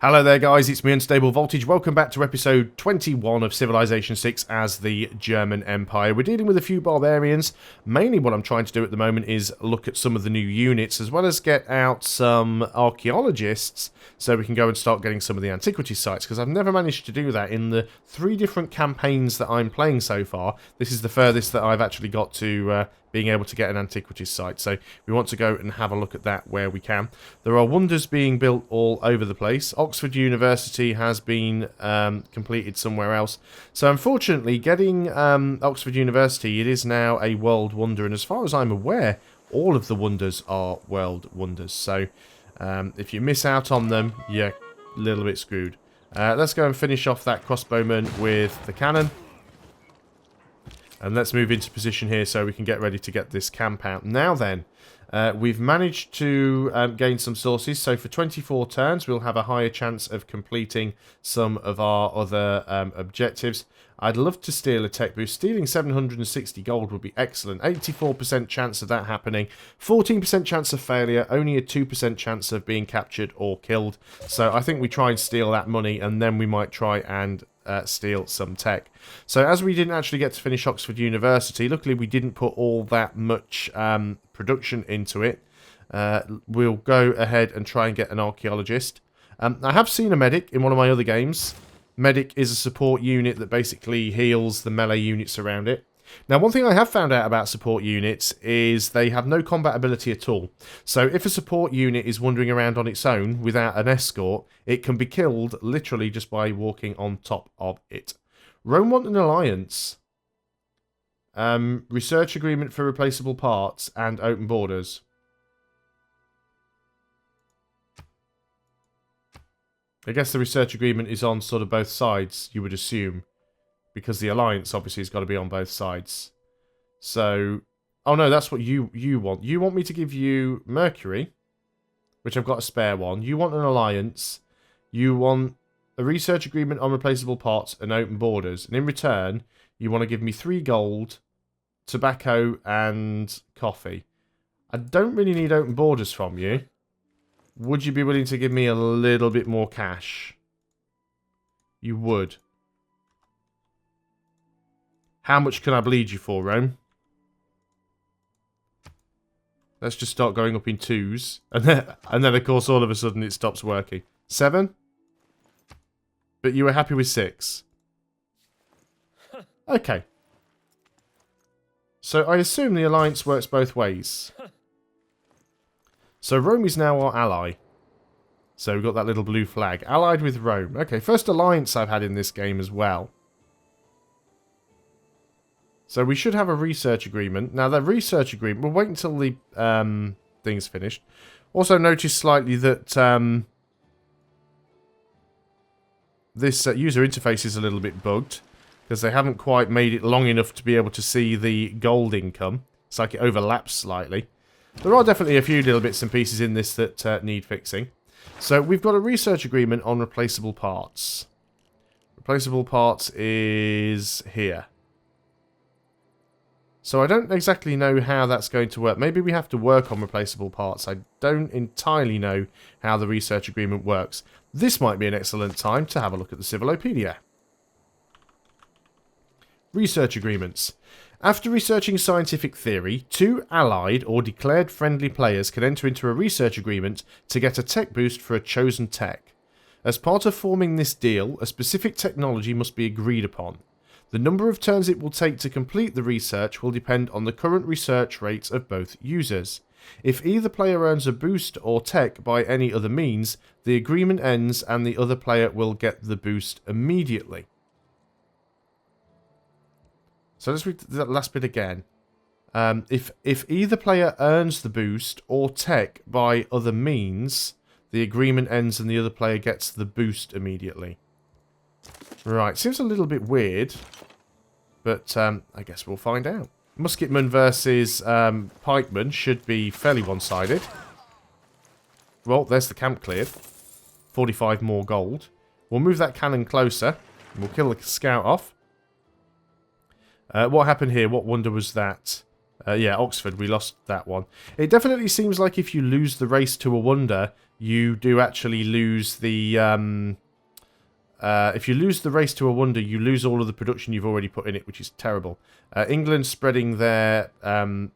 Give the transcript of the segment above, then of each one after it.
Hello there guys, it's me Unstable Voltage. Welcome back to episode 21 of Civilization 6 as the German Empire. We're dealing with a few barbarians. Mainly what I'm trying to do at the moment is look at some of the new units, as well as get out some archaeologists so we can go and start getting some of the antiquity sites, because I've never managed to do that in the 3 different campaigns that I'm playing so far. This is the furthest that I've actually got to being able to get an antiquities site, so we want to go and have a look at that where we can. There are wonders being built all over the place. Oxford University has been completed somewhere else, so unfortunately getting Oxford University, it is now a world wonder, and as far as I'm aware all of the wonders are world wonders, so if you miss out on them you're a little bit screwed. Let's go and finish off that crossbowman with the cannon. And let's move into position here so we can get ready to get this camp out. Now then, we've managed to gain some sources. So for 24 turns, we'll have a higher chance of completing some of our other objectives. I'd love to steal a tech boost. Stealing 760 gold would be excellent. 84% chance of that happening. 14% chance of failure. Only a 2% chance of being captured or killed. So I think we try and steal that money, and then we might try and steal some tech. So as we didn't actually get to finish Oxford University, luckily we didn't put all that much production into it. We'll go ahead and try and get an archaeologist. I have seen a medic in one of my other games. Medic is a support unit that basically heals the melee units around it. Now, one thing I have found out about support units is they have no combat ability at all. So if a support unit is wandering around on its own without an escort, it can be killed literally just by walking on top of it. Rome want an alliance. Research agreement for replaceable parts and open borders. I guess the research agreement is on sort of both sides, you would assume. Because the alliance obviously has got to be on both sides. So, oh no, that's what you want. You want me to give you Mercury, which I've got a spare one. You want an alliance. You want a research agreement on replaceable parts and open borders. And in return, you want to give me 3 gold, tobacco, and coffee. I don't really need open borders from you. Would you be willing to give me a little bit more cash? You would. How much can I bleed you for, Rome? Let's just start going up in 2s. And then, of course, all of a sudden it stops working. 7? But you were happy with 6. Okay. So I assume the alliance works both ways. So Rome is now our ally. So we've got that little blue flag. Allied with Rome. Okay, first alliance I've had in this game as well. So we should have a research agreement. Now, the research agreement, we'll wait until the thing's finished. Also notice slightly that this user interface is a little bit bugged, because they haven't quite made it long enough to be able to see the gold income. It's like it overlaps slightly. There are definitely a few little bits and pieces in this that need fixing. So we've got a research agreement on replaceable parts. Replaceable parts is here. So I don't exactly know how that's going to work. Maybe we have to work on replaceable parts. I don't entirely know how the research agreement works. This might be an excellent time to have a look at the Civilopedia. Research agreements. After researching scientific theory, 2 allied or declared friendly players can enter into a research agreement to get a tech boost for a chosen tech. As part of forming this deal, a specific technology must be agreed upon. The number of turns it will take to complete the research will depend on the current research rates of both users. If either player earns a boost or tech by any other means, the agreement ends and the other player will get the boost immediately. So let's read that last bit again. If either player earns the boost or tech by other means, the agreement ends and the other player gets the boost immediately. Right, seems a little bit weird, but I guess we'll find out. Musketman versus pikeman should be fairly one-sided. Well, there's the camp cleared. 45 more gold. We'll move that cannon closer. We'll kill the scout off. What happened here? What wonder was that? Yeah, Oxford, we lost that one. It definitely seems like if you lose the race to a wonder, you do actually lose the... if you lose the race to a wonder, you lose all of the production you've already put in it, which is terrible. England's spreading their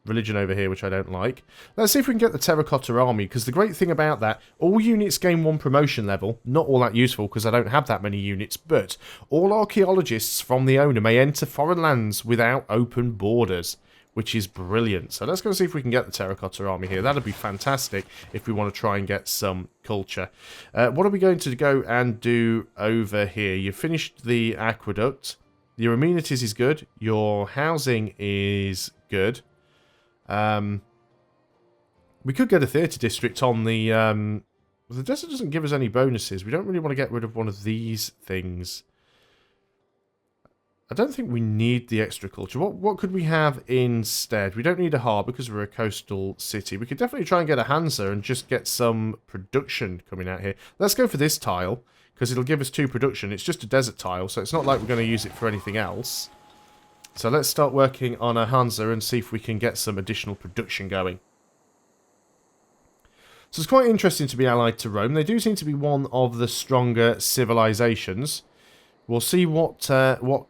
religion over here, which I don't like. Let's see if we can get the Terracotta Army, because the great thing about that, all units gain 1 promotion level. Not all that useful, because I don't have that many units, but all archaeologists from the owner may enter foreign lands without open borders, which is brilliant. So let's go see if we can get the Terracotta Army here. That'd be fantastic if we want to try and get some culture. What are we going to go and do over here? You've finished the aqueduct. Your amenities is good. Your housing is good. We could get a theatre district on the... the desert doesn't give us any bonuses. We don't really want to get rid of one of these things. I don't think we need the extra culture. What could we have instead? We don't need a harbour because we're a coastal city. We could definitely try and get a Hansa and just get some production coming out here. Let's go for this tile, because it'll give us 2 production. It's just a desert tile, so it's not like we're going to use it for anything else. So let's start working on a Hansa and see if we can get some additional production going. So it's quite interesting to be allied to Rome. They do seem to be one of the stronger civilizations. We'll see what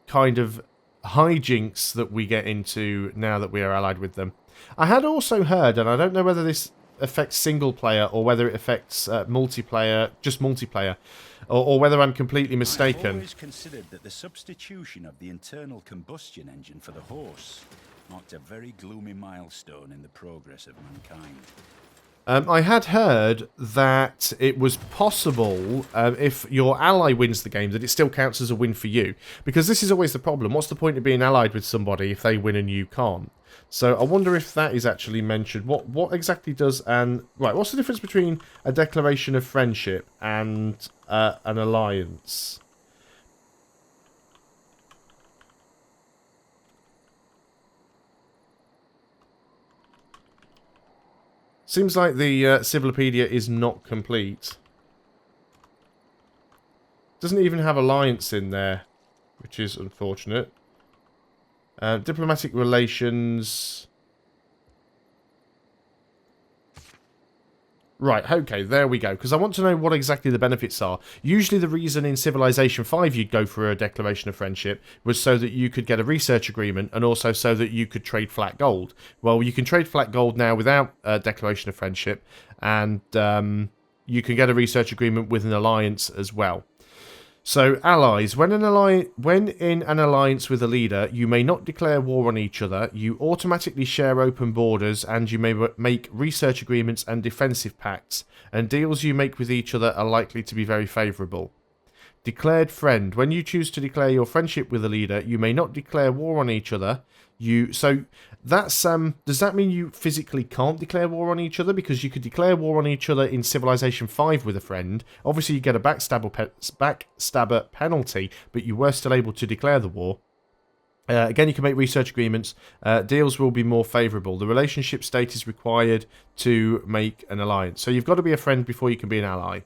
kind of hijinks that we get into now that we are allied with them. I had also heard, and I don't know whether this affects single player or whether it affects multiplayer, just multiplayer, or whether I'm completely mistaken. I've always considered that the substitution of the internal combustion engine for the horse marked a very gloomy milestone in the progress of mankind. I had heard that it was possible, if your ally wins the game, that it still counts as a win for you. Because this is always the problem. What's the point of being allied with somebody if they win and you can't? So I wonder if that is actually mentioned. What exactly does an... Right, what's the difference between a declaration of friendship and an alliance? Seems like the Civilopedia is not complete. Doesn't even have alliance in there, which is unfortunate. Diplomatic relations. Right, okay, there we go. Because I want to know what exactly the benefits are. Usually the reason in Civilization 5 you'd go for a declaration of friendship was so that you could get a research agreement and also so that you could trade flat gold. Well, you can trade flat gold now without a declaration of friendship, and you can get a research agreement with an alliance as well. So, allies. When in an alliance with a leader, you may not declare war on each other, you automatically share open borders, and you may make research agreements and defensive pacts, and deals you make with each other are likely to be very favourable. Declared friend. When you choose to declare your friendship with a leader, you may not declare war on each other. So that's does that mean you physically can't declare war on each other? Because you could declare war on each other in Civilization 5 with a friend. Obviously, you get a backstabber penalty, but you were still able to declare the war. Again, you can make research agreements. Deals will be more favourable. The relationship state is required to make an alliance. So you've got to be a friend before you can be an ally.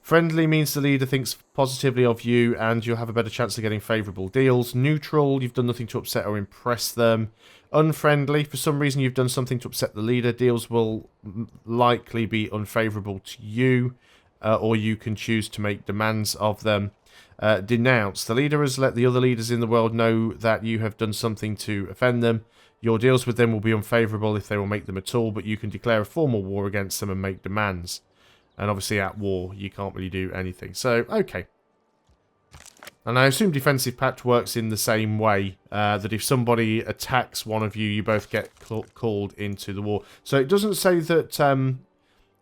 Friendly means the leader thinks positively of you and you'll have a better chance of getting favourable deals. Neutral, you've done nothing to upset or impress them. Unfriendly, for some reason you've done something to upset the leader. Deals will likely be unfavourable to you, or you can choose to make demands of them. Denounce, the leader has let the other leaders in the world know that you have done something to offend them. Your deals with them will be unfavourable if they will make them at all, but you can declare a formal war against them and make demands. And obviously at war, you can't really do anything. So, okay. And I assume Defensive Pact works in the same way. That if somebody attacks one of you, you both get called into the war. So it doesn't say that...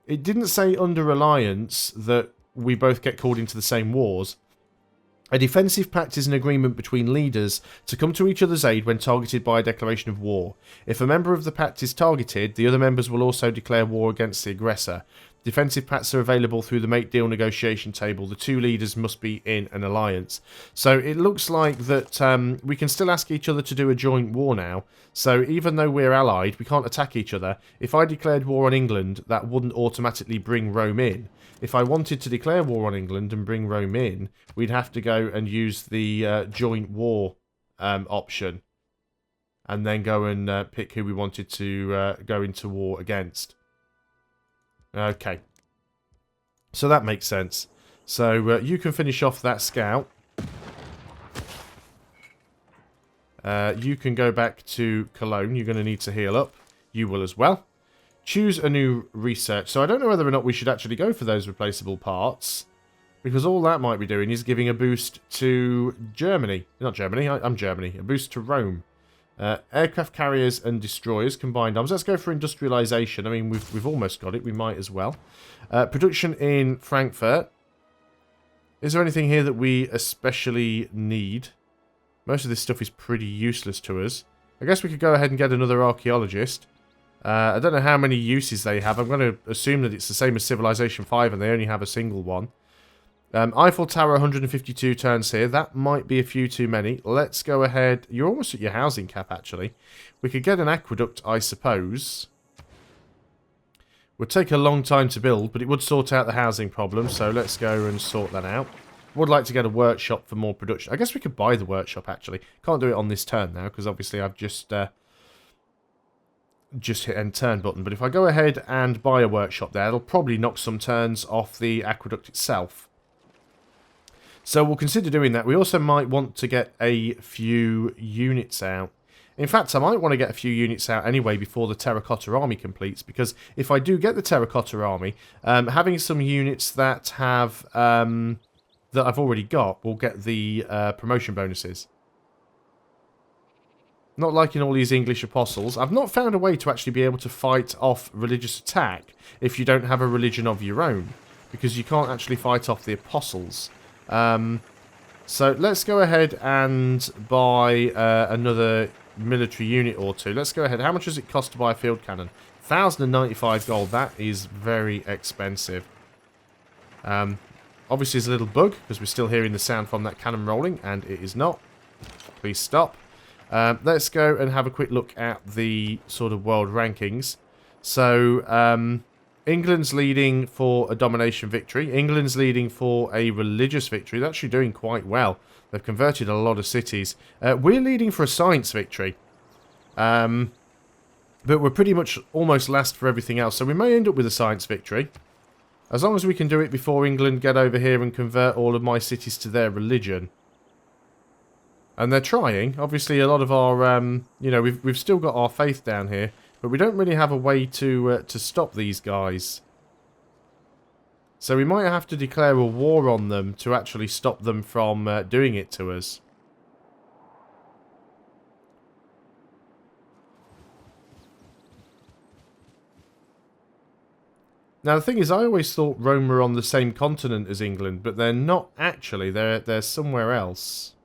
it didn't say under Alliance that we both get called into the same wars. A defensive pact is an agreement between leaders to come to each other's aid when targeted by a declaration of war. If a member of the pact is targeted, the other members will also declare war against the aggressor. Defensive pacts are available through the make deal negotiation table. The two leaders must be in an alliance. So it looks like that we can still ask each other to do a joint war now. So even though we're allied, we can't attack each other. If I declared war on England, that wouldn't automatically bring Rome in. If I wanted to declare war on England and bring Rome in, we'd have to go and use the joint war option. And then go and pick who we wanted to go into war against. Okay. So that makes sense. So you can finish off that scout. You can go back to Cologne. You're going to need to heal up. You will as well. Choose a new research. So I don't know whether or not we should actually go for those replaceable parts. Because all that might be doing is giving a boost to Germany. Not Germany, I'm Germany. A boost to Rome. Aircraft carriers and destroyers, combined arms. Let's go for industrialization. I mean, we've almost got it. We might as well. Production in Frankfurt. Is there anything here that we especially need? Most of this stuff is pretty useless to us. I guess we could go ahead and get another archaeologist. I don't know how many uses they have. I'm going to assume that it's the same as Civilization 5 and they only have a single one. Eiffel Tower, 152 turns here. That might be a few too many. Let's go ahead. You're almost at your housing cap, actually. We could get an aqueduct, I suppose. Would take a long time to build, but it would sort out the housing problem. So let's go and sort that out. Would like to get a workshop for more production. I guess we could buy the workshop, actually. Can't do it on this turn now, because obviously I've just hit end turn button. But if I go ahead and buy a workshop there, it'll probably knock some turns off the aqueduct itself. So we'll consider doing that. We also might want to get a few units out. In fact, I might want to get a few units out anyway before the Terracotta Army completes. Because if I do get the Terracotta Army, having some units that have... that I've already got will get the promotion bonuses. Not liking all these English apostles. I've not found a way to actually be able to fight off religious attack if you don't have a religion of your own. Because you can't actually fight off the apostles. So let's go ahead and buy another military unit or two. Let's go ahead. How much does it cost to buy a field cannon? 1,095 gold. That is very expensive. Obviously, there's a little bug, because we're still hearing the sound from that cannon rolling, and it is not. Please stop. Let's go and have a quick look at the sort of world rankings. So, England's leading for a domination victory. England's leading for a religious victory. They're actually doing quite well. They've converted a lot of cities. We're leading for a science victory. But we're pretty much almost last for everything else. So we may end up with a science victory. As long as we can do it before England get over here and convert all of my cities to their religion. And they're trying. Obviously, a lot of our, you know, we've still got our faith down here. But we don't really have a way to stop these guys. So we might have to declare a war on them to actually stop them from doing it to us. Now, the thing is, I always thought Rome were on the same continent as England, but they're not actually. They're somewhere else.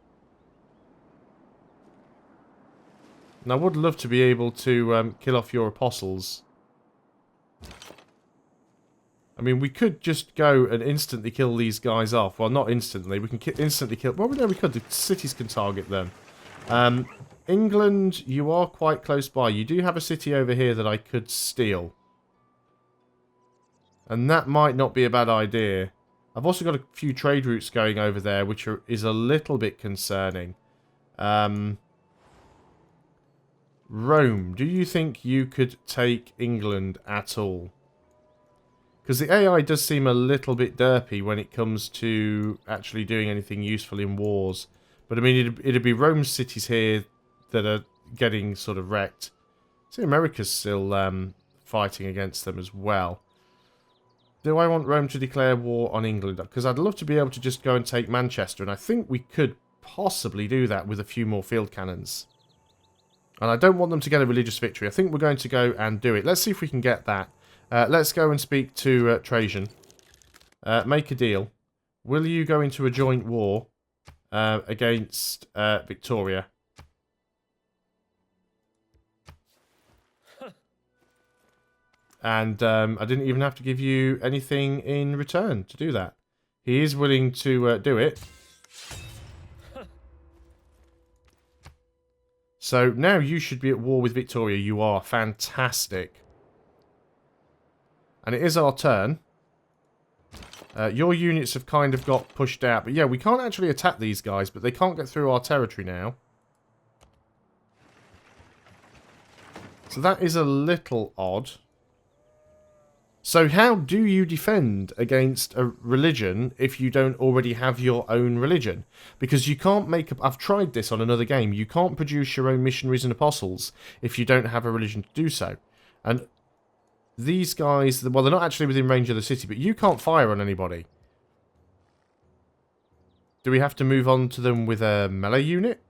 And I would love to be able to kill off your apostles. I mean, we could just go and instantly kill these guys off. Well, not instantly. We can instantly kill... Well, no, we could. The cities can target them. England, you are quite close by. You do have a city over here that I could steal. And that might not be a bad idea. I've also got a few trade routes going over there, which is a little bit concerning. Rome, do you think you could take England at all? Because the AI does seem a little bit derpy when it comes to actually doing anything useful in wars. But I mean, it'd be Rome's cities here that are getting sort of wrecked. See, America's still fighting against them as well. Do I want Rome to declare war on England? Because I'd love to be able to just go and take Manchester, and I think we could possibly do that with a few more field cannons. And I don't want them to get a religious victory. I think we're going to go and do it. Let's see if we can get that. Let's go and speak to Trajan. Make a deal. Will you go into a joint war against Victoria? And I didn't even have to give you anything in return to do that. He is willing to do it. So now you should be at war with Victoria. You are fantastic. And it is our turn. Your units have kind of got pushed out. But yeah, we can't actually attack these guys, but they can't get through our territory now. So that is a little odd. So how do you defend against a religion if you don't already have your own religion? Because you can't make... I've tried this on another game. You can't produce your own missionaries and apostles if you don't have a religion to do so. And these guys... Well, they're not actually within range of the city, but you can't fire on anybody. Do we have to move on to them with a melee unit?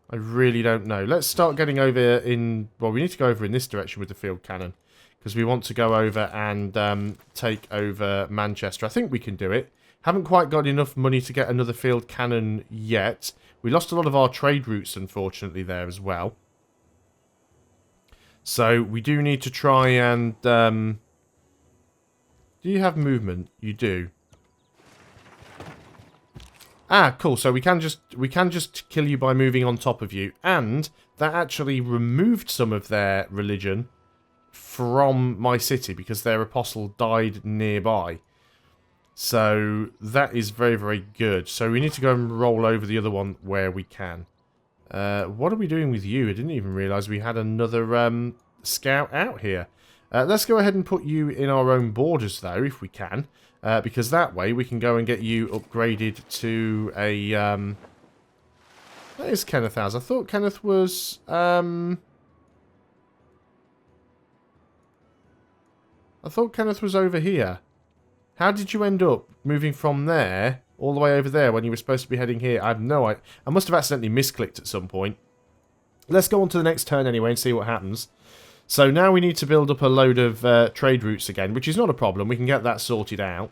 I really don't know. Let's start getting over in... Well, we need to go over in this direction with the field cannon. Because we want to go over and take over Manchester. I think we can do it. Haven't quite got enough money to get another field cannon yet. We lost a lot of our trade routes, unfortunately, there as well. So we do need to try and... do you have movement? You do. Ah, cool. So we can just kill you by moving on top of you. And that actually removed some of their religion from my city because their apostle died nearby. So that is very, very good. So we need to go and roll over the other one where we can. What are we doing with you? I didn't even realise we had another scout out here. Let's go ahead and put you in our own borders, though, if we can. Because that way we can go and get you upgraded to a... That is Kenneth as. I thought Kenneth was... I thought Kenneth was over here. How did you end up moving from there all the way over there when you were supposed to be heading here? I have no idea. I must have accidentally misclicked at some point. Let's go on to the next turn anyway and see what happens. So now we need to build up a load of trade routes again, which is not a problem. We can get that sorted out.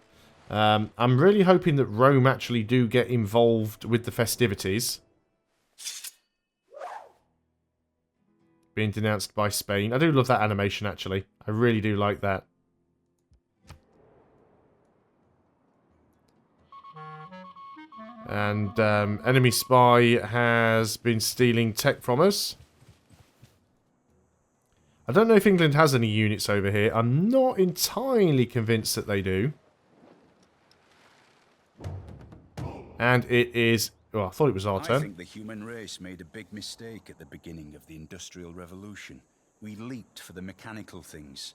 I'm really hoping that Rome actually do get involved with the festivities. Being denounced by Spain. I do love that animation, actually. I really do like that. And enemy spy has been stealing tech from us. I don't know if England has any units over here. I'm not entirely convinced that they do. And it is... Oh, I thought it was our turn. I think the human race made a big mistake at the beginning of the Industrial Revolution. We leaped for the mechanical things.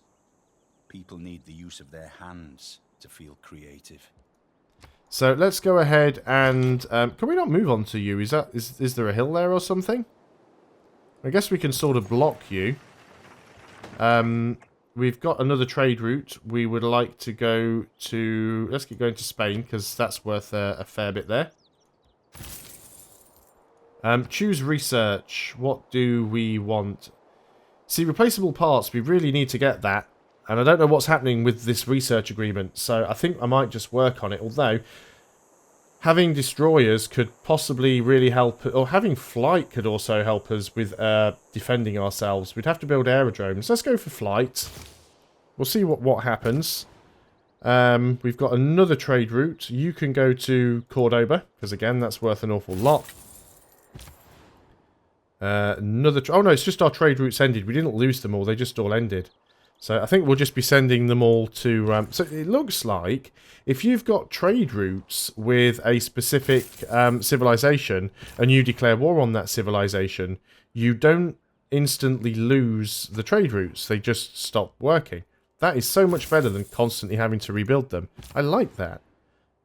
People need the use of their hands to feel creative. So let's go ahead and... can we not move on to you? Is there a hill there or something? I guess we can sort of block you. We've got another trade route. We would like to go to... Let's keep going to Spain, because that's worth a fair bit there. Choose research. What do we want? See, replaceable parts. We really need to get that. And I don't know what's happening with this research agreement. So I think I might just work on it. Although, having destroyers could possibly really help. Or having flight could also help us with defending ourselves. We'd have to build aerodromes. Let's go for flight. We'll see what happens. We've got another trade route. You can go to Cordoba. Because again, that's worth an awful lot. Oh no, it's just our trade routes ended. We didn't lose them all. They just all ended. So I think we'll just be sending them all to... so it looks like if you've got trade routes with a specific civilization and you declare war on that civilization, you don't instantly lose the trade routes. They just stop working. That is so much better than constantly having to rebuild them. I like that.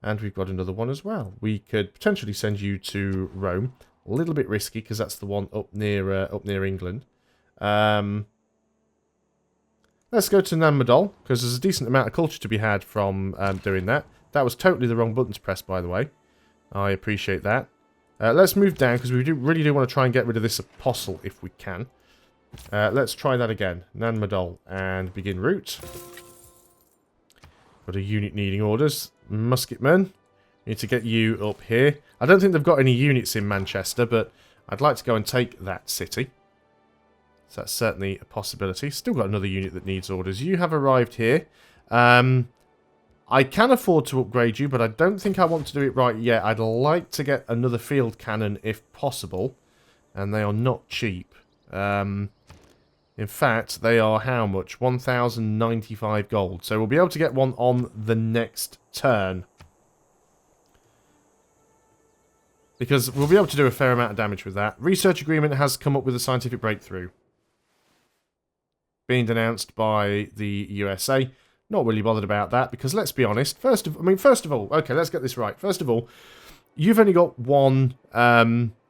And we've got another one as well. We could potentially send you to Rome. A little bit risky because that's the one up near England. Let's go to Nanmadol, because there's a decent amount of culture to be had from doing that. That was totally the wrong button to press, by the way. I appreciate that. Let's move down, because we really do want to try and get rid of this apostle if we can. Let's try that again. Nanmadol, and begin route. Got a unit needing orders. Musketmen. Need to get you up here. I don't think they've got any units in Manchester, but I'd like to go and take that city. So that's certainly a possibility. Still got another unit that needs orders. You have arrived here. I can afford to upgrade you, but I don't think I want to do it right yet. I'd like to get another field cannon if possible. And they are not cheap. In fact, they are how much? 1,095 gold. So we'll be able to get one on the next turn. Because we'll be able to do a fair amount of damage with that. Research agreement has come up with a scientific breakthrough. being denounced by the USA. Not really bothered about that, because let's be honest, first of all, okay, let's get this right. First of all, you've only got one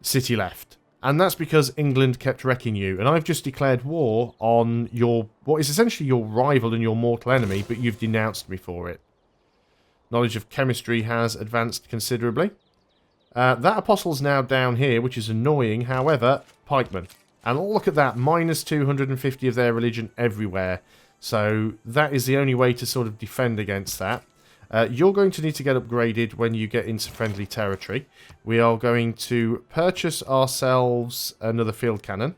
city left, and that's because England kept wrecking you, and I've just declared war on what is essentially your rival and your mortal enemy, but you've denounced me for it. Knowledge of chemistry has advanced considerably. That apostle's now down here, which is annoying. However, pikemen. And look at that, minus 250 of their religion everywhere. So that is the only way to sort of defend against that. You're going to need to get upgraded when you get into friendly territory. We are going to purchase ourselves another field cannon.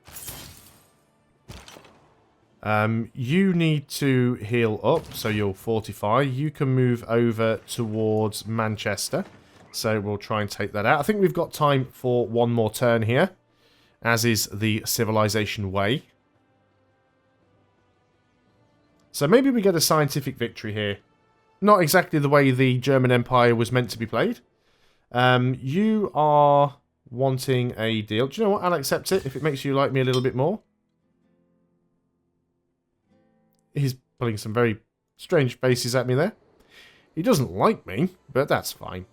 You need to heal up, so you'll fortify. You can move over towards Manchester. So we'll try and take that out. I think we've got time for one more turn here, as is the civilization way. So maybe we get a scientific victory here. Not exactly the way the German Empire was meant to be played. You are wanting a deal. Do you know what? I'll accept it if it makes you like me a little bit more. He's pulling some very strange faces at me there. He doesn't like me, but that's fine.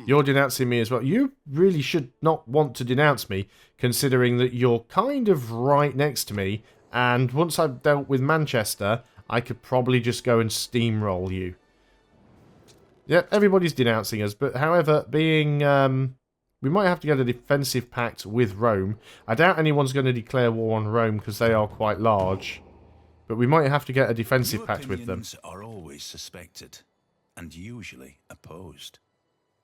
You're denouncing me as well. You really should not want to denounce me, considering that you're kind of right next to me, and once I've dealt with Manchester, I could probably just go and steamroll you. Yep, everybody's denouncing us, but however, being... we might have to get a defensive pact with Rome. I doubt anyone's going to declare war on Rome because they are quite large. But we might have to get a defensive pact with them. Are always suspected, and usually opposed,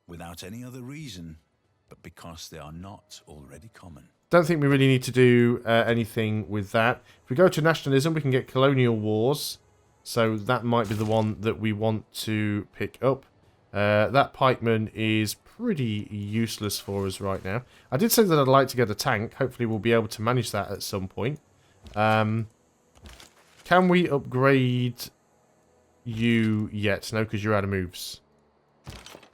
without any other reason, but because they are not already common. Don't think we really need to do anything with that. If we go to nationalism, we can get colonial wars. So that might be the one that we want to pick up. That pikeman is pretty useless for us right now. I did say that I'd like to get a tank. Hopefully we'll be able to manage that at some point. Can we upgrade you yet? No, because you're out of moves.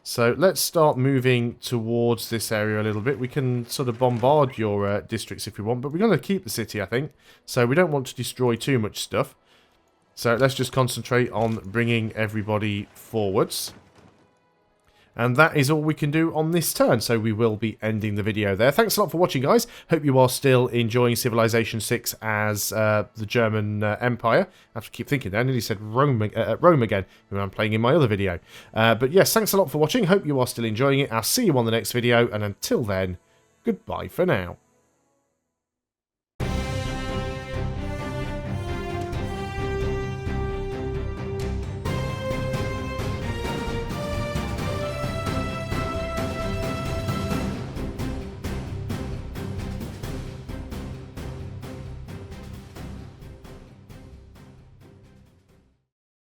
So let's start moving towards this area a little bit. We can sort of bombard your districts if we want, but we're going to keep the city, I think. So we don't want to destroy too much stuff. So let's just concentrate on bringing everybody forwards. And that is all we can do on this turn, so we will be ending the video there. Thanks a lot for watching, guys. Hope you are still enjoying Civilization 6 as the German Empire. I have to keep thinking there. I nearly said Rome again when I'm playing in my other video. But yes, thanks a lot for watching. Hope you are still enjoying it. I'll see you on the next video, and until then, goodbye for now.